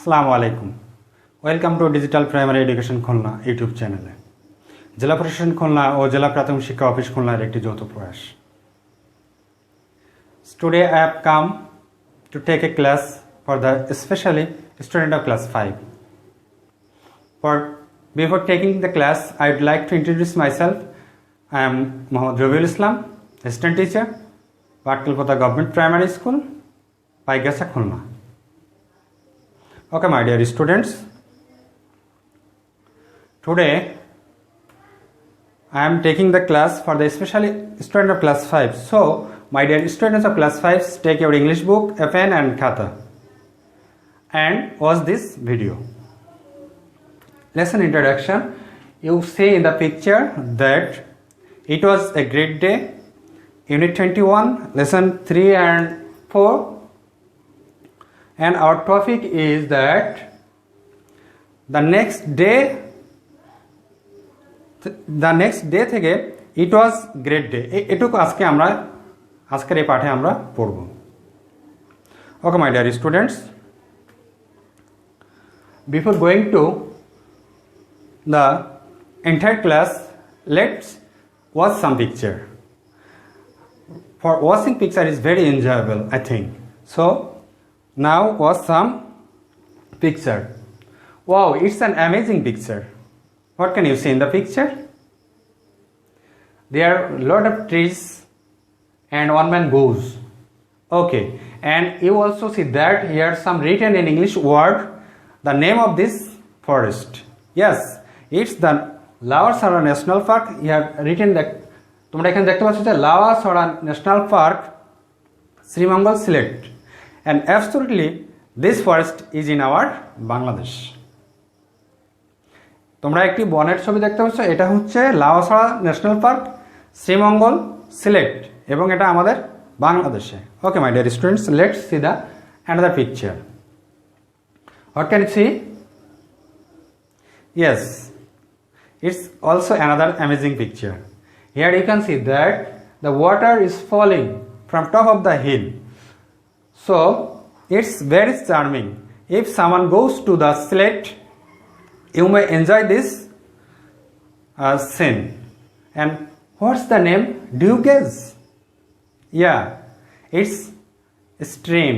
আসসালামু আলাইকুম। Welcome to digital primary education Khulna YouTube চ্যানেলে। জেলা প্রশাসন খুলনা ও জেলা প্রাথমিক শিক্ষা অফিস খুলনার একটি যৌথ প্রয়াস। Today I have come to take a class for the especially student of class 5. Before taking the class, I would like to introduce myself. I am Mohammad Rabiul Islam, assistant teacher, Patkalkota Government Primary School, Paigasa, Khulna. Okay, my dear students, today I am taking the class for the especially student of class 5. So, my dear students of class 5, take your English book, a pen and khata and watch this video. Lesson introduction. You see in the picture that it was a great day. Unit 21, lesson 3 and 4. And our topic is that the next day থেকে it was great day. এটুকু আজকের এই পাঠে আমরা পড়ব। Okay, my dear students, before going to the entire class, let's watch some picture. For watching picture is very enjoyable, I think. So now watch some picture. Wow, it's an amazing picture. What can you see in the picture? There are a lot of trees and one man goes. Okay, and you also see that here some written in English word, the name of this forest. Yes, it's the Lawasara National Park. You have written that তোমরা এখানে দেখতে পাচ্ছ যে Lawachara national park Sreemangal Sylhet, and absolutely this forest is in our Bangladesh. তোমরা একটি বনের ছবি দেখতে পাচ্ছ, এটা হচ্ছে লাওয়াসরা ন্যাশনাল পার্ক শ্রীমঙ্গল সিলেট এবং এটা আমাদের বাংলাদেশে। Okay, my dear students, let's see the another picture. What can you see? Yes, it's also another amazing picture. Here you can see that the water is falling from top of the hill. So it's very charming. If someone goes to the Sylhet, you may enjoy this scene. And what's the name? Do you guess? Yeah, it's stream.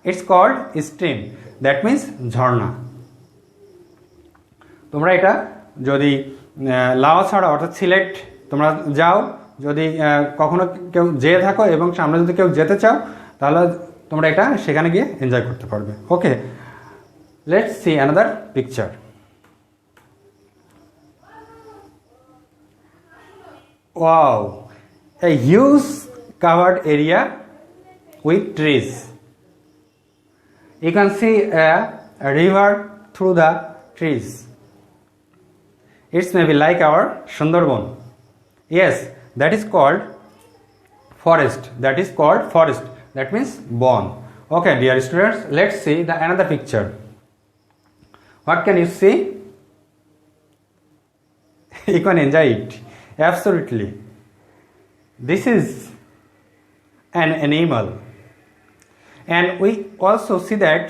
It's called stream. That means ঝর্ণা। তোমরা এটা যদি লাওয়াছড়া অর্থাৎ সিলেট তোমরা যাও, যদি কখনো কেউ যেয়ে থাকো এবং সামনে যদি কেউ যেতে চাও, তাহলে তোমরা এটা সেখানে গিয়ে এনজয় করতে পারবে। Okay, let's see another picture. Wow, a huge covered area with trees. You can see a river through the trees. It's maybe like our Sundarban. Yes, that is called forest. That is called forest. That means bon. Okay, dear students, let's see the another picture. What can you see? You can enjoy it. Absolutely. This is an animal. And we also see that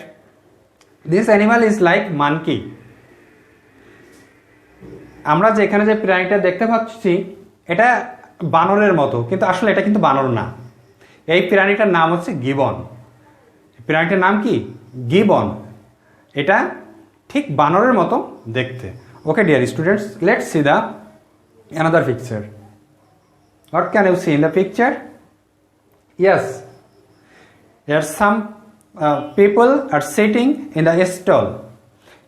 this animal is like monkey. আমরা যে এখানে যে প্রাণীটা দেখতে পাচ্ছি এটা বানরের মতো, কিন্তু আসলে এটা কিন্তু বানর না। এই প্রাণীটার নাম হচ্ছে গিবন। প্রাণীটার নাম কি? গিবন। এটা ঠিক বানরের মতো দেখতে। Okay dear students, let's see the another picture. What can you see in the picture? Yes, here some people are sitting in the stall.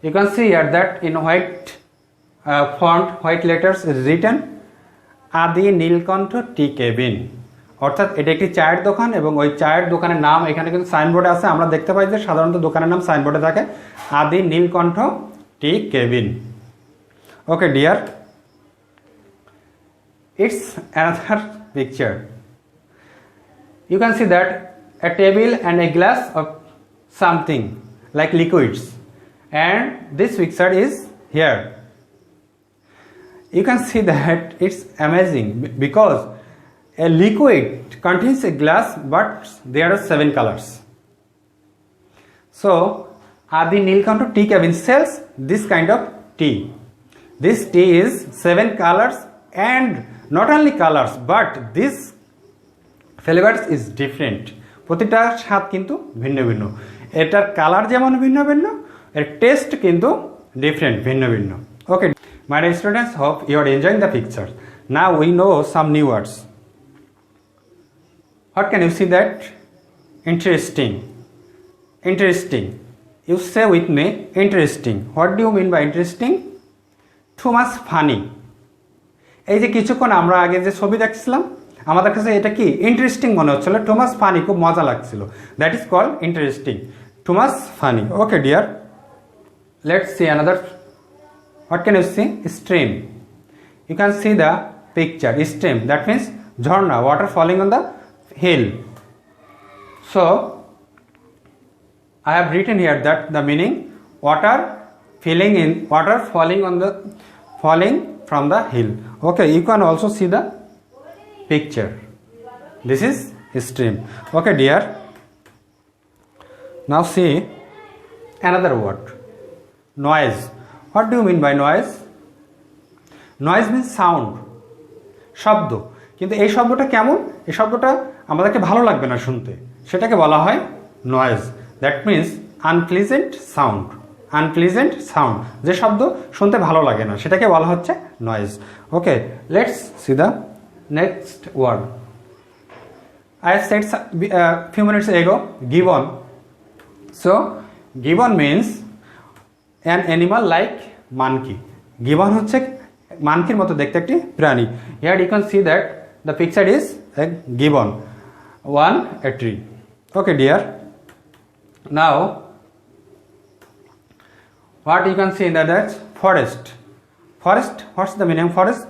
You can see here that in white font, white letters is written আদি Nilkantha tea cabin. অর্থাৎ এটা একটি চায়ের দোকান এবং ওই চায়ের দোকানের নাম এখানে কিন্তু সাইনবোর্ডে আছে। আমরা দেখতে পাই যে সাধারণত দোকানের নাম সাইনবোর্ডে থাকে Adi Nilkantha tea cabin. Okay dear, it's another picture. You can see that a table and a glass of something like liquids, and this picture is here. You can see that it's amazing because a liquid contains a glass but there are 7 colors. So Adi Nilkantha tea cabin sells this kind of tea. This tea is 7 colors and not only colors but this flavors is different. প্রতিটা স্বাদ কিন্তু ভিন্ন ভিন্ন, এটার colour যেমন ভিন্ন ভিন্ন, এর টেস্ট কিন্তু ডিফারেন্ট, ভিন্ন ভিন্ন। Okay my dear students, hope you are enjoying the picture. Now we know some new words. What can you see that? Interesting, interesting. You say with me, interesting. What do you mean by interesting? Too much funny. এই যে কিছুক্ষণ আমরা আগে যে ছবি দেখছিলাম, আমাদের কাছে এটা কি ইন্টারেস্টিং মনে হচ্ছিল, টু মাচ ফানি, খুব মজা লাগছিল। That is called interesting, too much funny. Okay dear, let's see another. What can you see? Stream. You can see the picture stream, that means ঝর্ণা, water falling on the hill. So I have written here that the meaning water falling from the hill. Okay, you can also see the picture. This is stream. Okay dear, now see another word, noise. What do you mean by noise? Noise means sound, শব্দ। কিন্তু এই শব্দটা কেমন? এই শব্দটা আমাদেরকে ভালো লাগবে না শুনতে, সেটাকে বলা হয় noise. That means unpleasant sound, unpleasant sound, যে শব্দ শুনতে ভালো লাগে না সেটাকে বলা হচ্ছে noise. Okay, let's see the next word. I said few minutes ago, gibbon. So gibbon means an animal like monkey. Gibbon হচ্ছে মানকির মতো দেখতে একটি প্রাণী। Here you can see that the picture is a gibbon, a tree. Okay dear, now what you can see in that forest. Forest, what's the meaning of forest?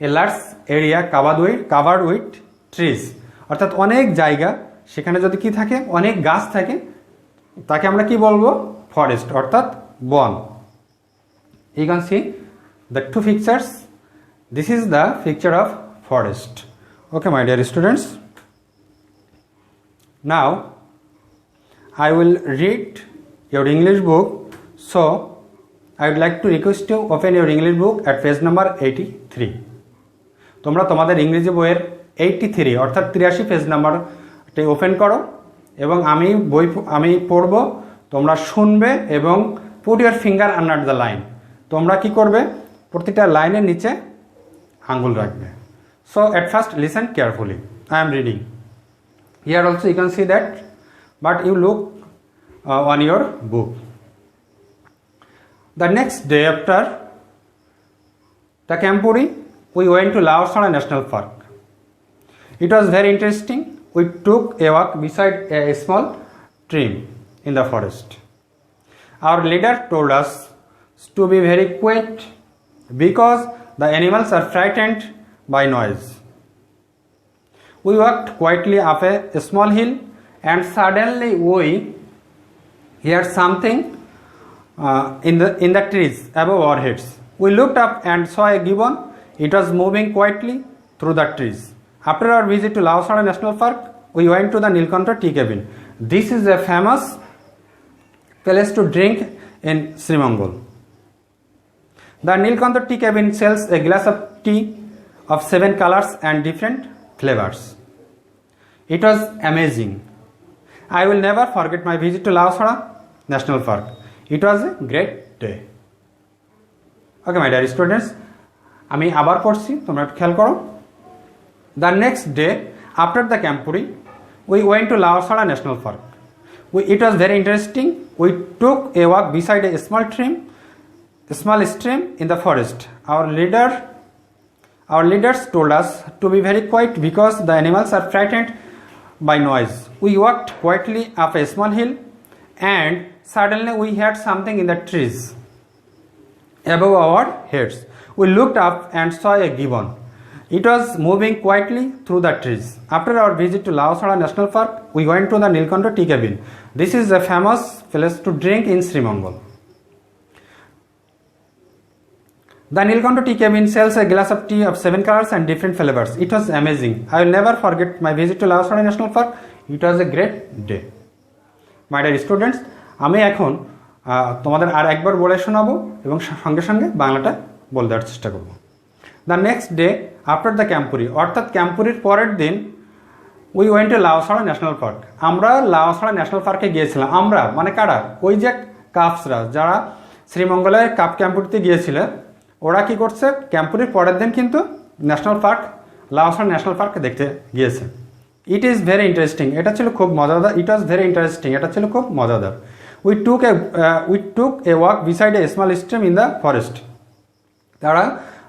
A large area covered with trees. অর্থাৎ অনেক জায়গা, সেখানে যদি কি থাকে, অনেক গাছ থাকে, তাকে আমরা কি বলবো? ফরেস্ট, অর্থাৎ বন। You can see the two pictures. This is the picture of forest. Okay my dear students, now I will read your English book, so I would like to request you open your English book at page number 83. তোমরা তোমাদের ইংরেজি বইয়ের 83 অর্থাৎ 83 page নাম্বারটি open করো এবং আমি পড়ব, তোমরা শুনবে এবং put your finger under the line. তোমরা কি করবে? প্রতিটা লাইনের নিচে আঙ্গুল রাখবে। So at first listen carefully, I am reading. Here also you can see that, but you look on your book. The next day after the Campuri, we went to Laosara National Park. It was very interesting. We took a walk beside a small stream in the forest. Our leader told us to be very quiet because the animals are frightened by noise. We walked quietly up a small hill and suddenly we heard something in the trees above our heads. We looked up and saw a gibbon. It was moving quietly through the trees. After our visit to Laosara National Park, we went to the Nilkantha Tea Cabin. This is a famous place to drink in Srimangal. The Nilkantha Tea Cabin sells a glass of tea of 7 colors and different flavors. It was amazing. I will never forget my visit to Laosara National Park. It was a great day. Okay my dear students, আমি আবার পড়ছি, তোমরা একটু খেয়াল করো। The next day after the Campuri, we went to Laosara National Park. It was very interesting. We took a walk beside a small stream in the forest. Our leaders told us to be very quiet because the animals are frightened by noise. We walked quietly up a small hill and suddenly we heard something in the trees above our heads. We looked up and saw a gibbon. It was moving quietly through the trees. After our visit to Laosara National Park, we went to the Nilkantha Tea Cabin. This is a famous place to drink in Srimangal. The Nilkantha Tea Cabin sells a glass of tea of 7 colors and different flavors. It was amazing. I will never forget my visit to Laosara National Park. It was a great day. My dear students, আমি এখন তোমাদের আর একবার বলে শোনাবো এবং সঙ্গে সঙ্গে বাংলাটা বলে দেওয়ার চেষ্টা করব। The next day after the camporee, অর্থাৎ ক্যাম্পুরির পরের দিন we went to Lawachara national park, আমরা লাউসড়া ন্যাশনাল পার্কে গিয়েছিলাম। আমরা মানে কারা? ওই যে কাপসরা যারা শ্রীমঙ্গলে কাপ ক্যাম্পুরিতে গিয়েছিল, ওরা কি করছে, ক্যাম্পুরির পরের দিন কিন্তু ন্যাশনাল পার্ক, লাউসড়া ন্যাশনাল পার্ক দেখতে গিয়েছে। ইট ইজ ভেরি ইন্টারেস্টিং, এটা ছিল খুব মজাদার। ইট ওয়াজ ভেরি ইন্টারেস্টিং, এটা ছিল খুব মজাদার। We took a walk beside a small stream in the forest, তারা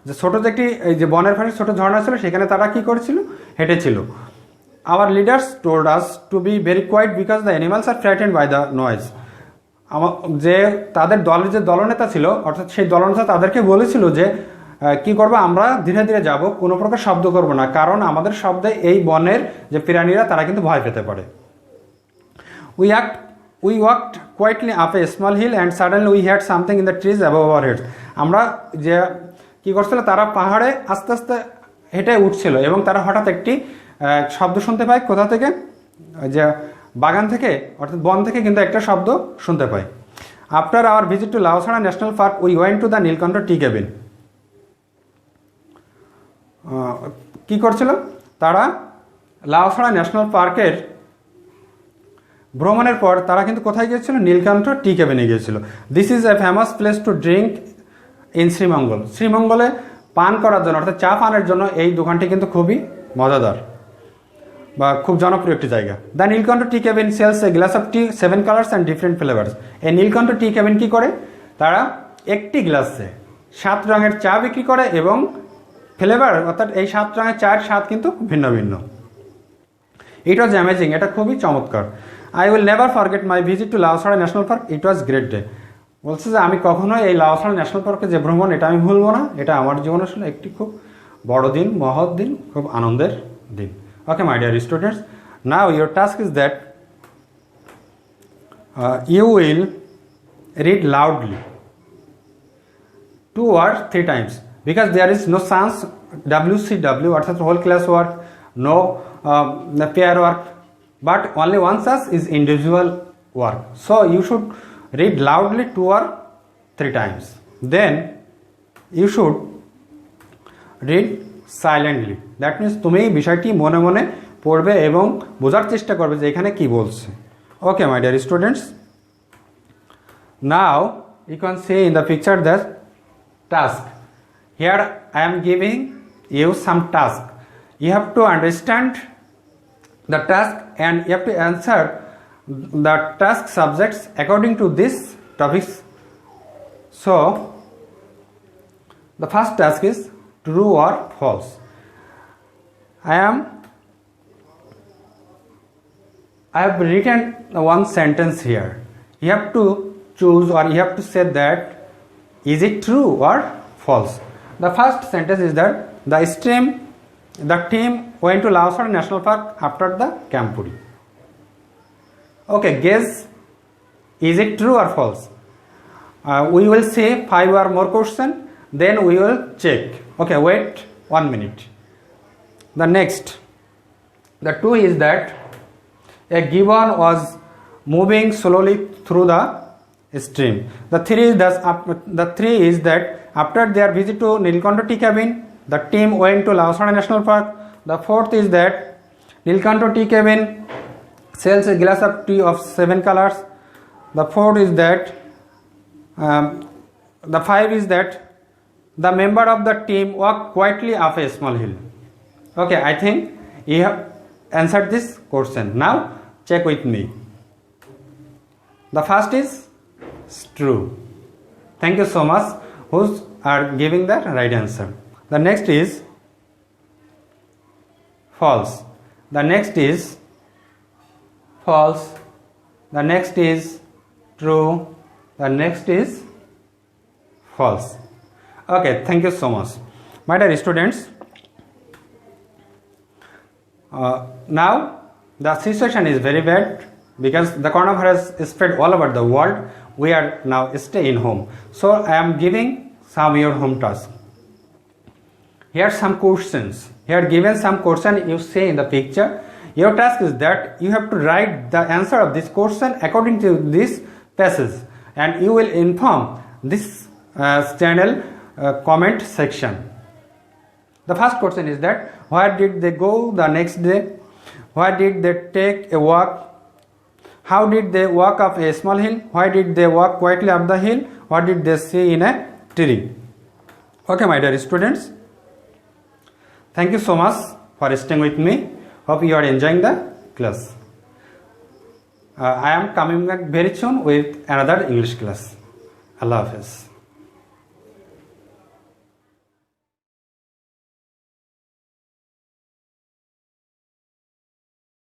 যে ছোটো যে একটি এই যে বনের পাশে ছোটো ঝর্ণা ছিল, সেখানে তারা কি করেছিল, হেঁটেছিল। Our leaders told us to be very quiet because the animals are frightened by the noise. যে তাদের দলের যে দলনেতা ছিল, অর্থাৎ সেই দলনেতা তাদেরকে বলেছিল যে কি করবো, আমরা ধীরে ধীরে যাব, কোনো প্রকার শব্দ করব না, কারণ আমাদের শব্দে এই বনের যে প্রাণীরা তারা কিন্তু ভয় পেতে পারে। We walked quietly up a small hill and suddenly we had something in the trees above our heads. আমরা যে কী করছিল, তারা পাহাড়ে আস্তে আস্তে হেঁটে উঠছিল এবং তারা হঠাৎ একটি শব্দ শুনতে পায়। কোথা থেকে? যে বাগান থেকে, অর্থাৎ বন থেকে কিন্তু একটা শব্দ শুনতে পায়। After our visit to Lawachara national park we went to the Nilkantha tea cabin. কী করছিল তারা? লাউসড়া ন্যাশনাল পার্কের ভ্রমণের পর তারা কিন্তু কোথায় গিয়েছিল? নীলকণ্ঠ টি কেবিনে গিয়েছিল। This is a famous place to drink in Sreemangal. শ্রীমঙ্গলে পান করার জন্য, অর্থাৎ চা পানের জন্য এই দোকানটি কিন্তু খুবই মজাদার বা খুব জনপ্রিয় একটি জায়গা। The Nilkantha tea cabin sells a glass of tea 7 colours and different flavours. এই নীলকণ্ঠ টি কেবিন কী করে? তারা একটি গ্লাসে 7 রঙের চা বিক্রি করে এবং ফ্লেভার, অর্থাৎ এই 7 রঙের চায়ের স্বাদ কিন্তু ভিন্ন ভিন্ন। ইট ওয়াজ অ্যামেজিং, এটা খুবই চমৎকার। I will never forget my visit to Lawachara national park, it was great day. বলছে যে আমি কখনোই এই লাউসড়া ন্যাশনাল পার্কে যে ভ্রমণ, এটা আমি ভুলবো না, এটা আমার জীবনে আসলে একটি খুব বড় দিন, মহৎ দিন, খুব আনন্দের দিন। Okay, my dear students, now your task is that you will read loudly 2 or 3 times, because there is no chance WCW, অর্থাৎ whole class work, no pair work, but only one chance is individual work. So you should read loudly 2 or 3 times. Then you should read silently. That means তুমি বিষয়টি মনে মনে পড়বে এবং বোঝার চেষ্টা করবে যে এখানে কি বলছে। Okay my dear students, now you can see in the picture that task. Here I am giving you some task. You have to understand the task and you have to answer the task subjects according to this topics. So the first task is true or false. I have written one sentence here. You have to choose, or you have to say that is it true or false. The first sentence is that the team went to Laosar National Park after the Campuri. Okay, guess, is it true or false? We will say 5 or more questions, then we will check. Okay, wait 1 minute. The next, the 2 is that a gibbon was moving slowly through the stream. The 3 is that after their visit to Nilkantha tea cabin, the team went to Laosara National Park. The 4th is that Nilkantha tea cabin sells a glass of tea of 7 colors. The 4th is that the 5 is that the member of the team walked quietly up a small hill. Okay, I think you have answered this question. Now check with me. The first is true. Thank you so much who are giving the right answer. The next is false. The next is false. The next is true. The next is false. Okay, thank you so much. My dear students, now the situation is very bad because the coronavirus is spread all over the world. We are now stay in home. So I am giving some your home task. Here are some questions. Here given some question you see in the picture. Your task is that you have to write the answer of this question according to this passage and you will inform this channel comment section. The first question is that where did they go the next day? Why did they take a walk? How did they walk up a small hill? Why did they walk quietly up the hill? What did they see in a tree? Okay, my dear students, thank you so much for staying with me. Hope you are enjoying the class. I am coming back very soon with another English class. Allah Hafiz.